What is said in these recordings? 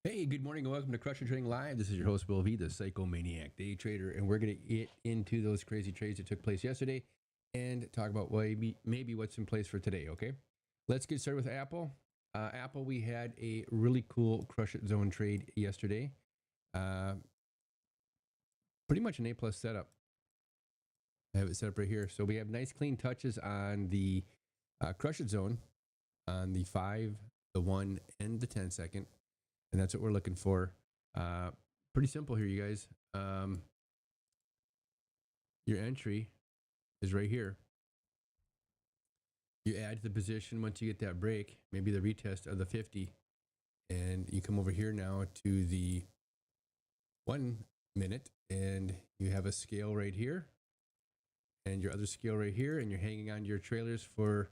Hey, good morning and welcome to Crusher Trading Live. This is your host, Will V, the Psychomaniac Day Trader, and we're going to get into those crazy trades that took place yesterday and talk about maybe what's in place for today, okay? Let's get started with Apple. Apple, we had a really cool Crush It Zone trade yesterday. Uh, Pretty much an A-plus setup. I have it set up right here. So we have nice clean touches on the Crush It Zone on the 5, the 1, and the 10-second. And that's what we're looking for. Pretty simple here, you guys. Your entry is right here. You add to the position once you get that break, maybe the retest of the 50, and you come over here now to the 1 minute, and you have a scale right here, and your other scale right here, and you're hanging on to your trailers for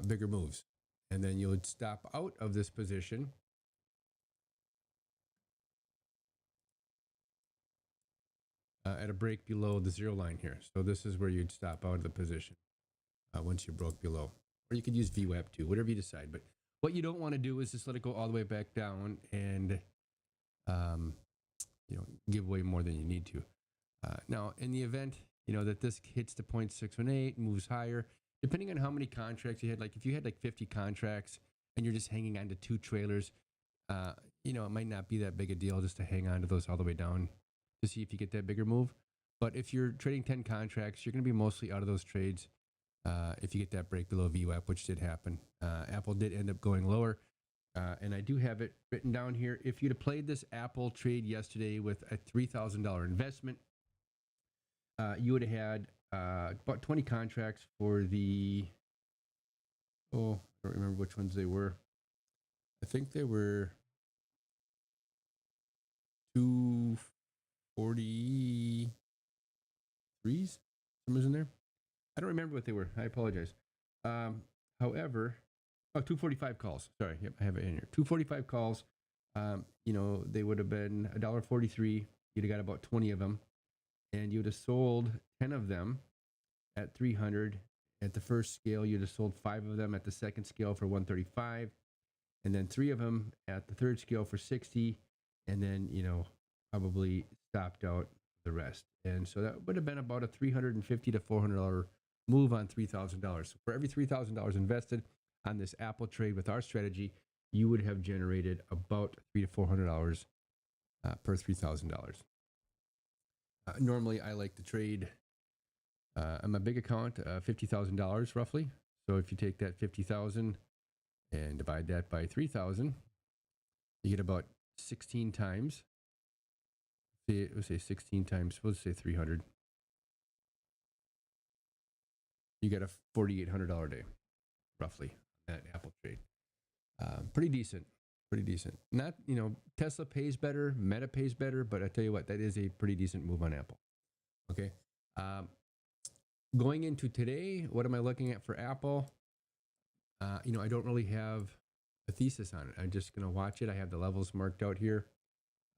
bigger moves. And then you would stop out of this position at a break below the 0 line here. So this is where you'd stop out of the position once you broke below. Or you could use VWAP too, whatever you decide. But what you don't want to do is just let it go all the way back down and um, give away more than you need to. Now, in the event that this hits the 0.618, moves higher, depending on how many contracts you had, like if you had like 50 contracts and you're just hanging on to 2 trailers, it might not be that big a deal just to hang on to those all the way down to see if you get that bigger move. But if you're trading 10 contracts, you're going to be mostly out of those trades if you get that break below VWAP, which did happen. Apple did end up going lower. And I do have it written down here. If you'd have played this Apple trade yesterday with a $3,000 investment, you would have had about 20 contracts for the, I don't remember which ones they were. I think they were 243s, somewhere's in there. I don't remember what they were. I apologize. However, 245 calls. Sorry, yep, I have it in here. 245 calls. They would have been $1.43. You'd have got about 20 of them, and you'd have sold 10 of them at 300. At the first scale, you'd have sold 5 of them at the second scale for 135, and then 3 of them at the third scale for 60, and then probably stopped out the rest. And so that would have been about a $350 to $400 move on $3,000. So for every $3,000 invested on this Apple trade with our strategy, you would have generated about $300 to $400 per $3,000. Normally, I like to trade on my big account $50,000 roughly. So if you take that 50,000 and divide that by 3,000, you get about 16 times. Let's say 16 times. We'll say 300. You get a $4,800 day, roughly, on that Apple trade. Pretty decent. Pretty decent. Not, Tesla pays better, Meta pays better, but I tell you what, that is a pretty decent move on Apple. Okay. Going into today, what am I looking at for Apple? I don't really have a thesis on it. I'm just going to watch it. I have the levels marked out here.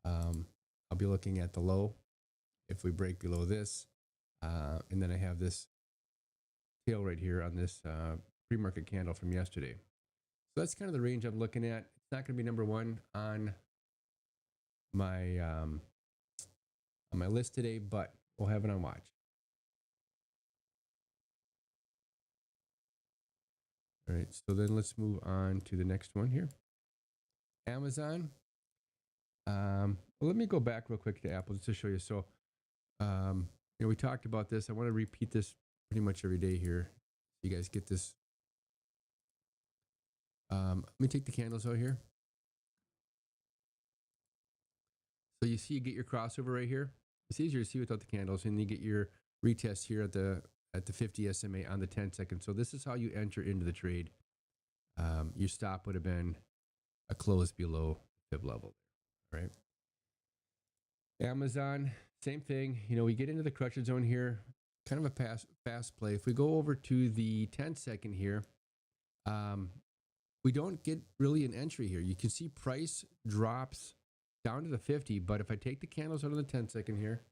I'll be looking at the low if we break below this. And then I have this tail right here on this pre-market candle from yesterday. So that's kind of the range I'm looking at. It's not going to be number one on my list today, but we'll have it on watch. All right, so then let's move on to the next one here. Amazon. Well, let me go back real quick to Apple just to show you. So, we talked about this. I want to repeat this pretty much every day here. So you guys get this. Let me take the candles out here. So you see, you get your crossover right here. It's easier to see without the candles, and you get your retest here at the 50 SMA on the 10-second. So this is how you enter into the trade. Your stop would have been a close below fib level. All right. Amazon, same thing. We get into the Crush It Zone here, kind of a fast play. If we go over to the 10-second here, we don't get really an entry here. You can see price drops down to the 50, but if I take the candles out of the 10-second here,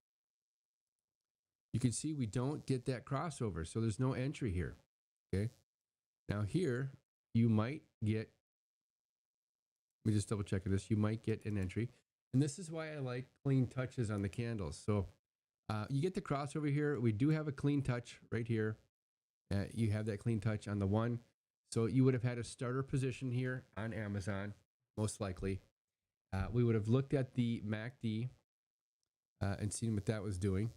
you can see we don't get that crossover, so there's no entry here. Okay. Now here, you might get Let me just double check this. You might get an entry. And this is why I like clean touches on the candles. So you get the crossover here. We do have a clean touch right here. You have that clean touch on the one. So you would have had a starter position here on Amazon, most likely. We would have looked at the MACD and seen what that was doing.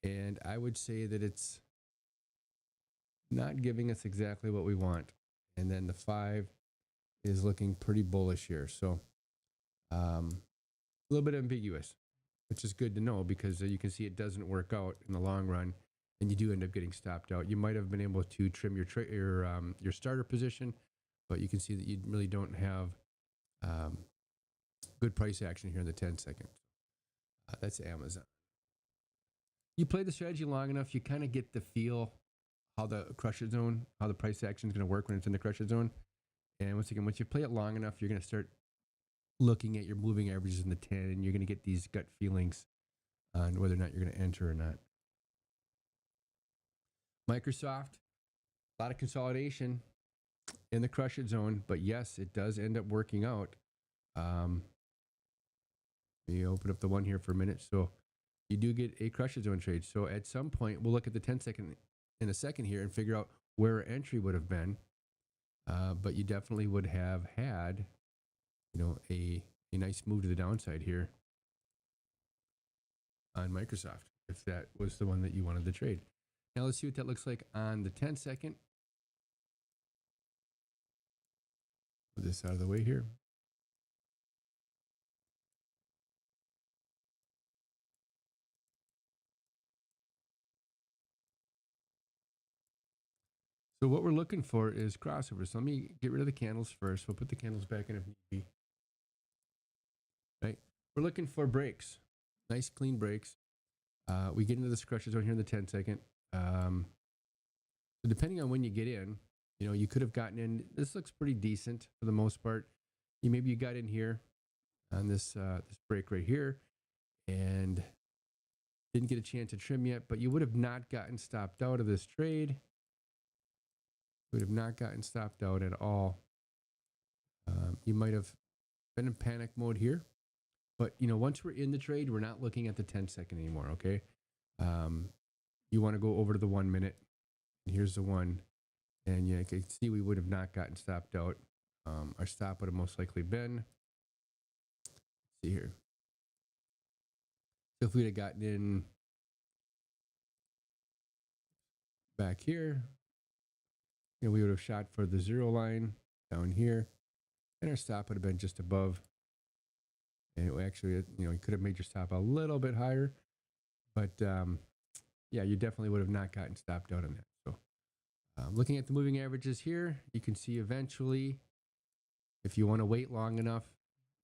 And I would say that it's not giving us exactly what we want. And then the 5 is looking pretty bullish here. So a little bit ambiguous, which is good to know because you can see it doesn't work out in the long run, and you do end up getting stopped out. You might have been able to trim your starter position, but you can see that you really don't have good price action here in the 10 second. That's Amazon. You play the strategy long enough, you kind of get the feel how the crusher zone, how the price action is going to work when it's in the crusher zone. And once again, once you play it long enough, you're going to start looking at your moving averages in the 10, and you're going to get these gut feelings on whether or not you're going to enter or not. Microsoft, a lot of consolidation in the crush it zone, but yes, it does end up working out. You open up the one here for a minute. So you do get a crush it zone trade. So at some point, we'll look at the 10 second in a second here and figure out where our entry would have been. But you definitely would have had, a nice move to the downside here on Microsoft, if that was the one that you wanted to trade. Now let's see what that looks like on the 10 second. Put this out of the way here. So what we're looking for is crossovers. So let me get rid of the candles first. We'll put the candles back in if need be. Right? We're looking for breaks. Nice clean breaks. We get into this crush zone here in the 10 second. So depending on when you get in, you could have gotten in. This looks pretty decent for the most part. Maybe you got in here on this break right here and didn't get a chance to trim yet, but you would have not gotten stopped out of this trade. Would have not gotten stopped out at all. You might have been in panic mode here, but once we're in the trade, we're not looking at the 10 second anymore. Okay. You want to go over to the 1 minute. Here's the one. And you can see we would have not gotten stopped out. Our stop would have most likely been, let's see here. So if we'd have gotten in back here, we would have shot for the 0 line down here, and our stop would have been just above. And it actually, you could have made your stop a little bit higher, but yeah, you definitely would have not gotten stopped out on that. So looking at the moving averages here, you can see eventually, if you want to wait long enough,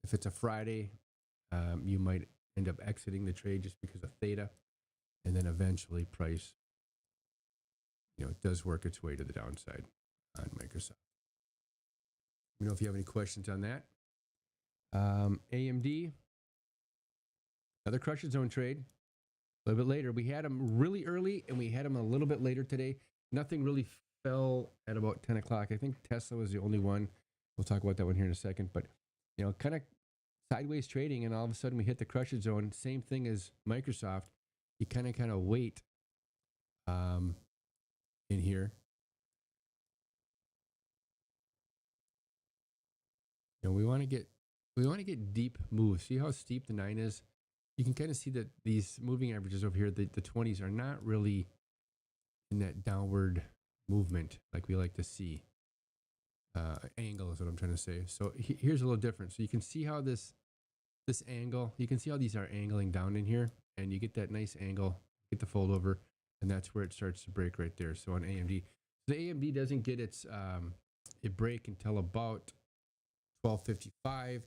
if it's a Friday, you might end up exiting the trade just because of theta, and then eventually price, it does work its way to the downside on Microsoft. Let me know if you have any questions on that. AMD, another crush it zone trade. A little bit later, we had them really early, and we had them a little bit later today. Nothing really fell at about 10 o'clock. I think Tesla was the only one. We'll talk about that one here in a second. But, kind of sideways trading, and all of a sudden we hit the crush it zone. Same thing as Microsoft. You kind of wait in here. We want to get deep moves. See how steep the 9 is? You can kind of see that these moving averages over here, the 20s, are not really in that downward movement like we like to see. Angle is what I'm trying to say. So here's a little different. So you can see how this angle, you can see how these are angling down in here, and you get that nice angle, get the fold over, and that's where it starts to break right there. So on AMD, the AMD doesn't get its a break until about 12:55,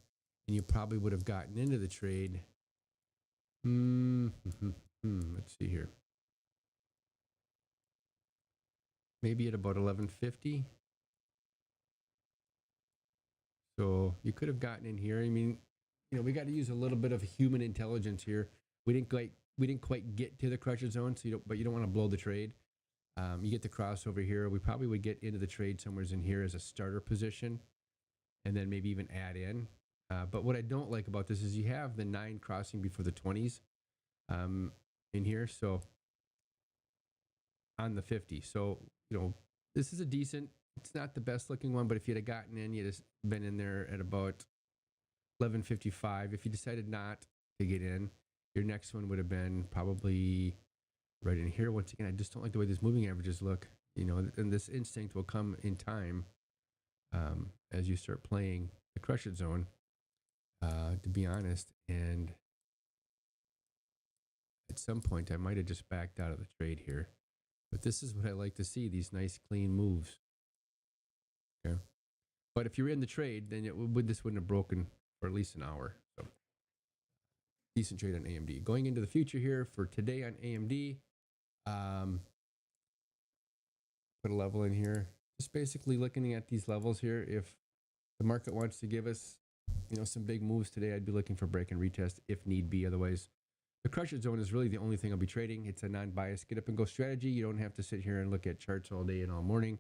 and you probably would have gotten into the trade. Let's see here. Maybe at about 11:50. So you could have gotten in here. I mean, we got to use a little bit of human intelligence here. We didn't quite get to the crush it zone, but you don't want to blow the trade. You get the crossover here. We probably would get into the trade somewhere in here as a starter position. and then maybe even add in. But what I don't like about this is you have the 9 crossing before the 20s um, in here. So on the 50. So, this is a decent, it's not the best looking one, but if you'd have gotten in, you'd have been in there at about 11:55. If you decided not to get in, your next one would have been probably right in here. Once again, I just don't like the way these moving averages look, and this instinct will come in time as you start playing the Crush It Zone, to be honest. And at some point, I might have just backed out of the trade here. But this is what I like to see, these nice, clean moves. Okay. But if you're in the trade, then this wouldn't have broken for at least an hour. So decent trade on AMD. Going into the future here for today on AMD, put a level in here. Just basically looking at these levels here. If the market wants to give us, some big moves today, I'd be looking for break and retest if need be. Otherwise, the Crush It Zone is really the only thing I'll be trading. It's a non-biased get up and go strategy. You don't have to sit here and look at charts all day and all morning.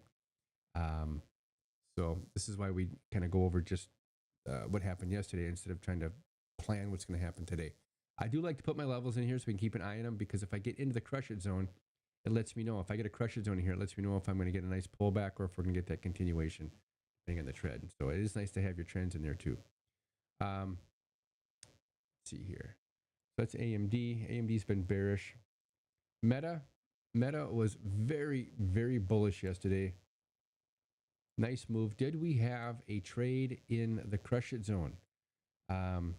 So this is why we kind of go over just what happened yesterday instead of trying to plan what's going to happen today. I do like to put my levels in here so we can keep an eye on them, because if I get into the Crush It Zone, it lets me know. If I get a Crush It Zone in here, it lets me know if I'm going to get a nice pullback or if we're going to get that continuation depending on the trend. So it is nice to have your trends in there too. Let's see here. So that's AMD. AMD's been bearish. Meta was very, very bullish yesterday. Nice move. Did we have a trade in the Crush It Zone? We'll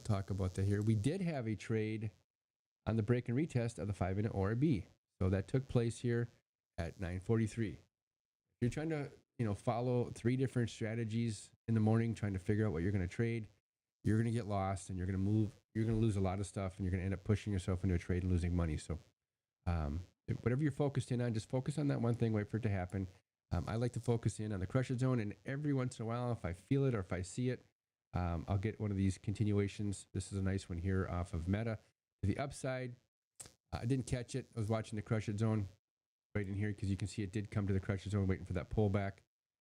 talk about that here. We did have a trade on the break and retest of the 5-minute ORB. So that took place here at 9:43. If you're trying to, follow 3 different strategies in the morning, trying to figure out what you're going to trade, you're going to get lost and you're going to lose a lot of stuff, and you're going to end up pushing yourself into a trade and losing money. So whatever you're focused in on, just focus on that one thing, wait for it to happen. I like to focus in on the Crush It Zone, and every once in a while, if I feel it or if I see it, I'll get one of these continuations. This is a nice one here off of Meta to the upside. I didn't catch it. I was watching the Crush It Zone right in here because you can see it did come to the Crush It Zone, waiting for that pullback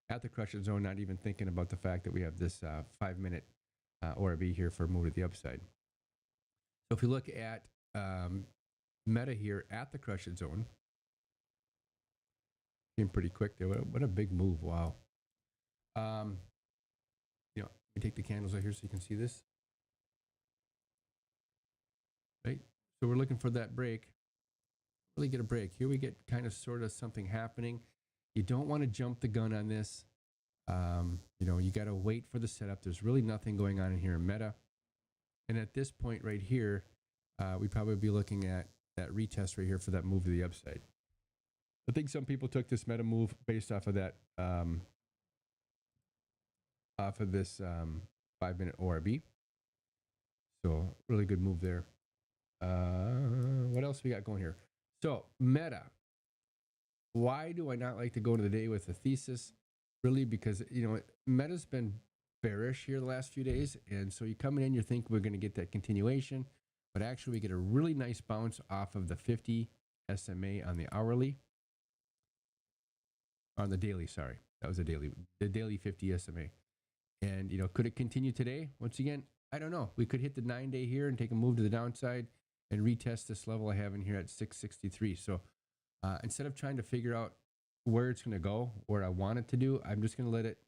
at the Crush It Zone, not even thinking about the fact that we have this 5-minute ORB here for a move to the upside. So if we look at Meta here at the Crush It Zone, came pretty quick there. What a big move! Wow. Let me take the candles out here so you can see this. Right. So we're looking for that break. Really get a break here. We get kind of sort of something happening. You don't want to jump the gun on this. You got to wait for the setup. There's really nothing going on in here in Meta. And at this point right here, we'd probably be looking at that retest right here for that move to the upside. I think some people took this Meta move based off of that, off of this 5-minute ORB. So really good move there. What else we got going here? So Meta. Why do I not like to go into the day with a thesis? Really, because Meta's been bearish here the last few days, and so you come in, you think we're going to get that continuation, but actually we get a really nice bounce off of the 50 SMA on the hourly, on the daily. Sorry, that was the daily 50 SMA. And could it continue today? Once again, I don't know. We could hit the 9-day here and take a move to the downside and retest this level I have in here at 663. So instead of trying to figure out where it's going to go, where I want it to do, I'm just going to let it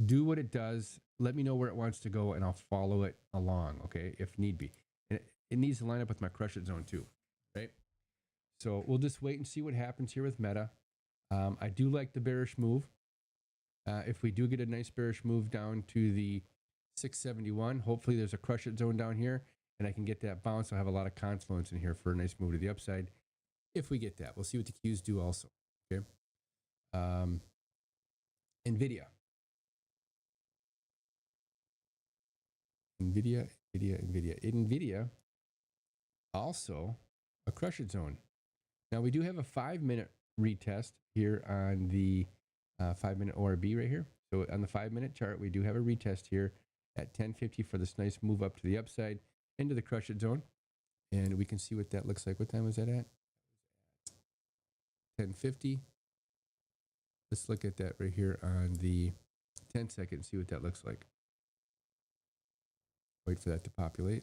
do what it does. Let me know where it wants to go, and I'll follow it along, okay, if need be. And it needs to line up with my Crush It Zone too, right? So we'll just wait and see what happens here with Meta. I do like the bearish move. If we do get a nice bearish move down to the 671, hopefully there's a Crush It Zone down here, and I can get that bounce. I'll have a lot of confluence in here for a nice move to the upside. If we get that, we'll see what the Qs do also, okay? NVIDIA. NVIDIA, also a Crush It Zone. Now we do have a 5-minute retest here on the 5-minute ORB right here. So on the 5-minute chart, we do have a retest here at 1050 for this nice move up to the upside into the Crush It Zone. And we can see what that looks like. What time was that at? 1050. Let's look at that right here on the 10 second and see what that looks like. Wait for that to populate.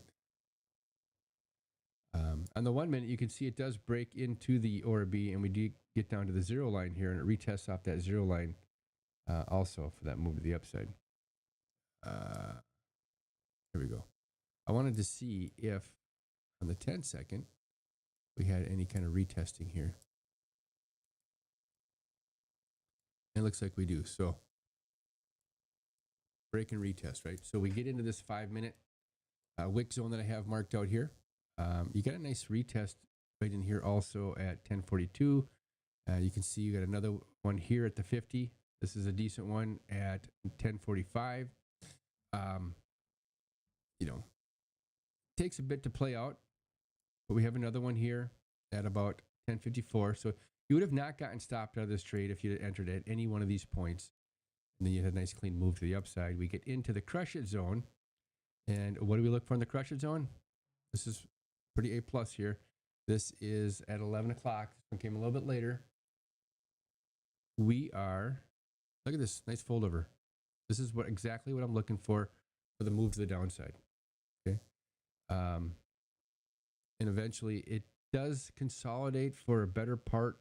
On the 1 minute, you can see it does break into the ORB, and we do get down to the 0 line here, and it retests off that 0 line also for that move to the upside. Here we go. I wanted to see if on the 10 second we had any kind of retesting here. It looks like we do. So break and retest, right? So we get into this 5 minute wick zone that I have marked out here. You got a nice retest right in here also at 1042. You can see you got another one here at the 50. This is a decent one at 1045. You know, takes a bit to play out, but we have another one here at about 1054. So you would have not gotten stopped out of this trade if you had entered at any one of these points. And then you had a nice clean move to the upside. We get into the crush it zone. And what do we look for in the crush it zone? This is pretty A plus here. This is at 11 o'clock. This one came a little bit later. We are, look at this, nice fold over. This is exactly what I'm looking for the move to the downside. Okay. And eventually it does consolidate for a better part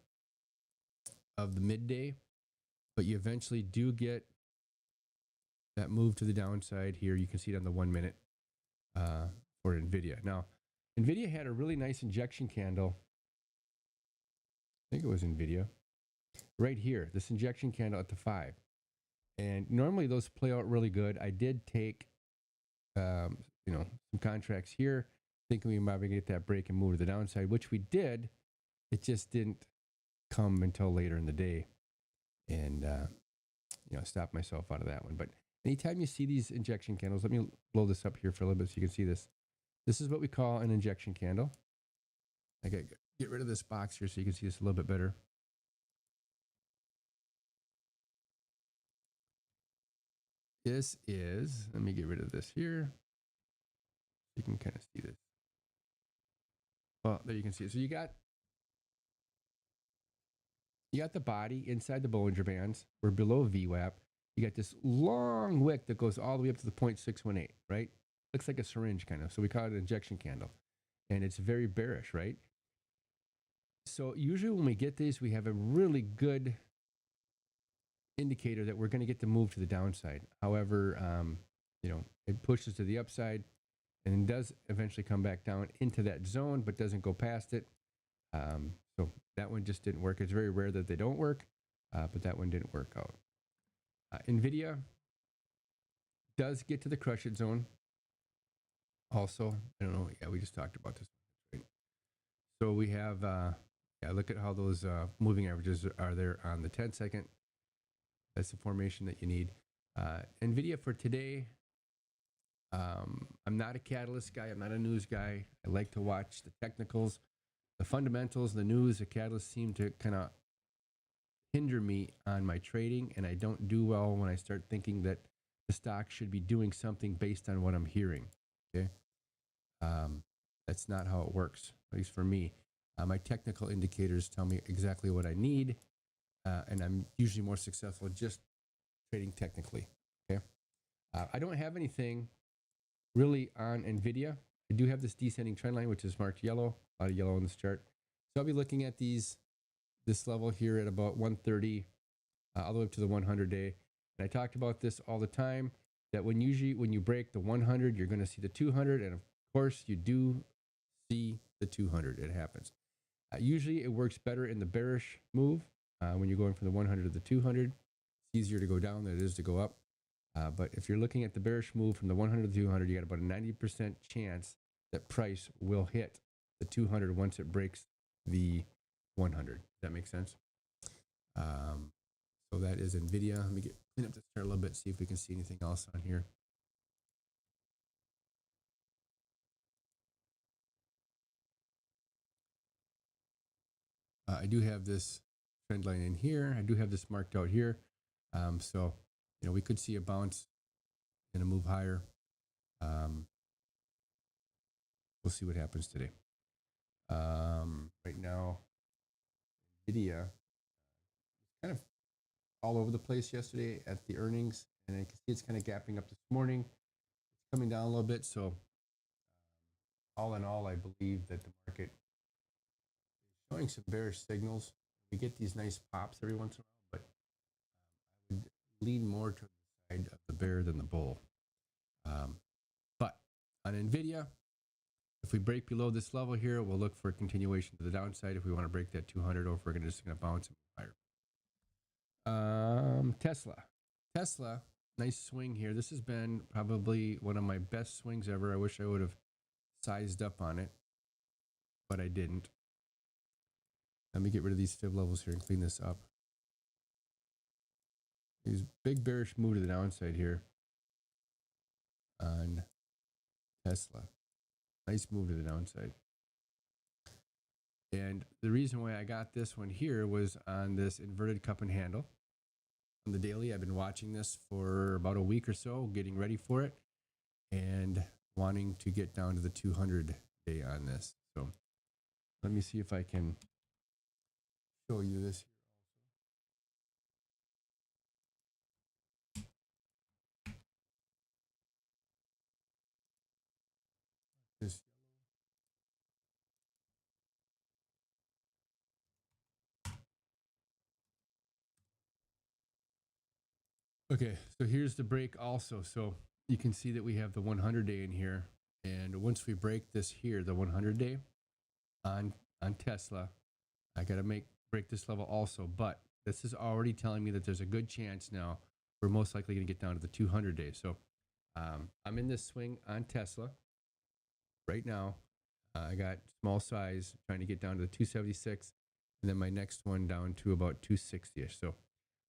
of the midday, but you eventually do get that move to the downside here. You can see it on the 1 minute for NVIDIA. Now, NVIDIA had a really nice injection candle. I think it was NVIDIA. Right here, this injection candle at the 5. And normally those play out really good. I did take, some contracts here, thinking we might get that break and move to the downside, which we did. It just didn't come until later in the day. And, stopped myself out of that one. But anytime you see these injection candles, let me blow this up here for a little bit so you can see this. This is what we call an injection candle. I got get rid of this box here so you can see this a little bit better. This is, let me get rid of this here. You can kind of see this. Well, there you can see it. So you got the body inside the Bollinger Bands. We're below VWAP. You got this long wick that goes all the way up to the 0.618, right? Looks like a syringe kind of. So we call it an injection candle. And it's very bearish, right? So usually when we get these, we have a really good indicator that we're going to get the move to the downside. However, it pushes to the upside and does eventually come back down into that zone, but doesn't go past it. So that one just didn't work. It's very rare that they don't work, but that one didn't work out. NVIDIA does get to the crush it zone. Also, I don't know. Yeah, we just talked about this. Right? So we have, look at how those moving averages are there on the 10 second. That's the formation that you need. NVIDIA for today, I'm not a catalyst guy. I'm not a news guy. I like to watch the technicals, the fundamentals, the news. The catalysts seem to kind of hinder me on my trading, and I don't do well when I start thinking that the stock should be doing something based on what I'm hearing. Okay, that's not how it works, at least for me. My technical indicators tell me exactly what I need, and I'm usually more successful just trading technically. Okay, I don't have anything really on NVIDIA. I do have this descending trend line, which is marked yellow, a lot of yellow on this chart. So I'll be looking at this level here at about 130, all the way up to the 100 day. And I talked about this all the time, that when you break the 100, you're going to see the 200. And of course you do see the 200. It happens. Usually it works better in the bearish move when you're going from the 100 to the 200. It's easier to go down than it is to go up. But if you're looking at the bearish move from the 100 to 200, you got about a 90% chance that price will hit the 200 once it breaks the 100. Does that make sense? So that is NVIDIA. Let me clean up this chart a little bit, see if we can see anything else on here. I do have this trend line in here. I do have this marked out here. So, we could see a bounce and a move higher. We'll see what happens today. Right now, NVIDIA is kind of all over the place yesterday at the earnings, and I can see it's kind of gapping up this morning. It's coming down a little bit. So, all in all, I believe that the market is showing some bearish signals. We get these nice pops every once in a while, but I would lean more to the side of the bear than the bull. But on NVIDIA, if we break below this level here, we'll look for a continuation to the downside. If we want to break that 200 over, we're just going to bounce and higher. Tesla, nice swing here. This has been probably one of my best swings ever. I wish I would have sized up on it, but I didn't. Let me get rid of these fib levels here and clean this up. These big bearish move to the downside here on Tesla. Nice move to the downside. And the reason why I got this one here was on this inverted cup and handle. On the daily, I've been watching this for about a week or so, getting ready for it, and wanting to get down to the 200 day on this. So let me see if I can show you this here. This okay, so here's the break also. So you can see that we have the 100 day in here. And once we break this here, the 100 day on Tesla, I got to break this level also. But this is already telling me that there's a good chance now we're most likely going to get down to the 200 day. So I'm in this swing on Tesla right now. I got small size trying to get down to the 276, and then my next one down to about 260-ish. So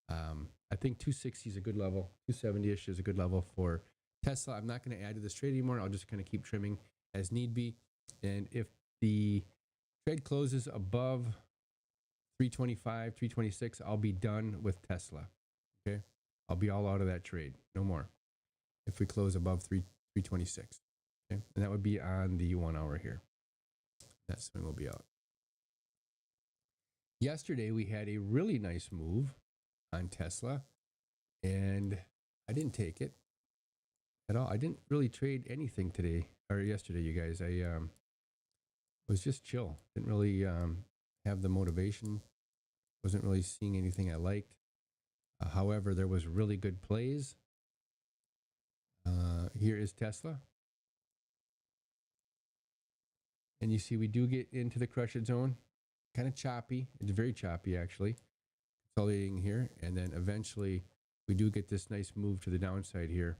I think 260 is a good level. 270-ish is a good level for Tesla. I'm not going to add to this trade anymore. I'll just kind of keep trimming as need be. And if the trade closes above 325, 326, I'll be done with Tesla. Okay, I'll be all out of that trade. No more. If we close above 326, okay, and that would be on the 1 hour here. That swing will be out. Yesterday we had a really nice move on Tesla, and I didn't take it at all. I didn't really trade anything today or yesterday, you guys. I was just chill. Didn't really have the motivation. Wasn't really seeing anything I liked. However, there was really good plays. Here is Tesla. And you see we do get into the crush it zone. Kind of choppy. It's very choppy, actually. Consolidating here. And then eventually we do get this nice move to the downside here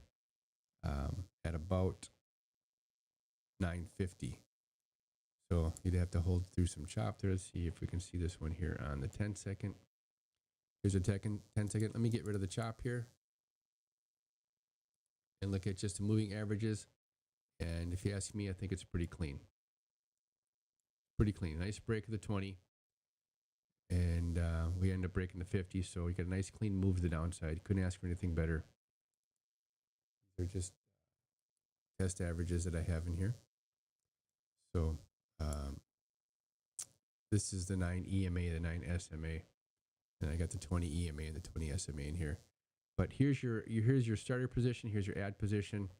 at about 950. So you'd have to hold through some chop there. Let's see if we can see this one here on the 10 second. Here's a 10 second. Let me get rid of the chop here and look at just the moving averages. And if you ask me, I think it's pretty clean. Pretty clean. Nice break of the 20. And we end up breaking the 50. So you got a nice clean move to the downside. Couldn't ask for anything better. They're just test averages that I have in here. So this is the 9 EMA, the 9 SMA. And I got the 20 EMA and the 20 SMA in here. But here's your starter position. Here's your add position.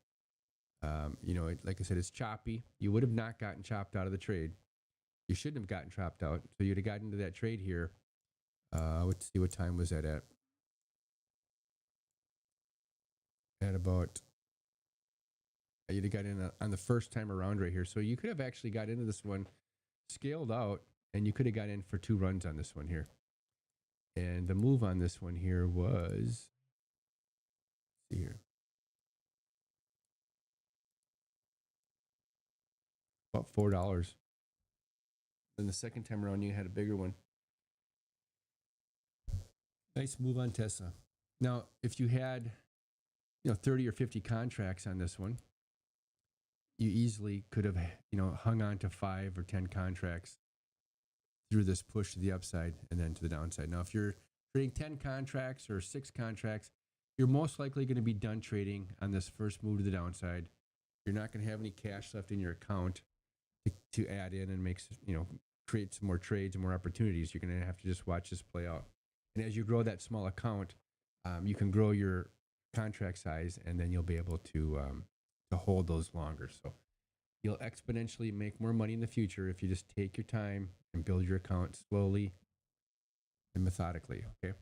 You know, like I said, it's choppy. You would have not gotten chopped out of the trade. You shouldn't have gotten chopped out. So you'd have gotten into that trade here. Let's see, what time was that at? At about, you'd have got in on the first time around right here. So you could have actually got into this one, scaled out, and you could have got in for 2 runs on this one here. And the move on this one here was, let's see here, about $4. Then the second time around, you had a bigger one. Nice move on Tesla. Now, if you had, 30 or 50 contracts on this one, you easily could have, hung on to 5 or 10 contracts through this push to the upside and then to the downside. Now, if you're trading 10 contracts or 6 contracts, you're most likely going to be done trading on this first move to the downside. You're not going to have any cash left in your account to add in and create some more trades and more opportunities. You're going to have to just watch this play out. And as you grow that small account, you can grow your contract size, and then you'll be able to hold those longer. So you'll exponentially make more money in the future if you just take your time and build your account slowly and methodically. Okay.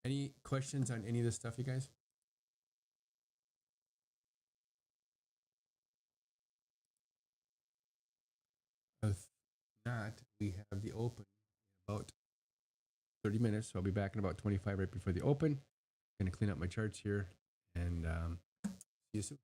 Any questions on any of this stuff, you guys? If not, we have the open in about 30 minutes. So I'll be back in about 25 right before the open. Going to clean up my charts here and see you soon.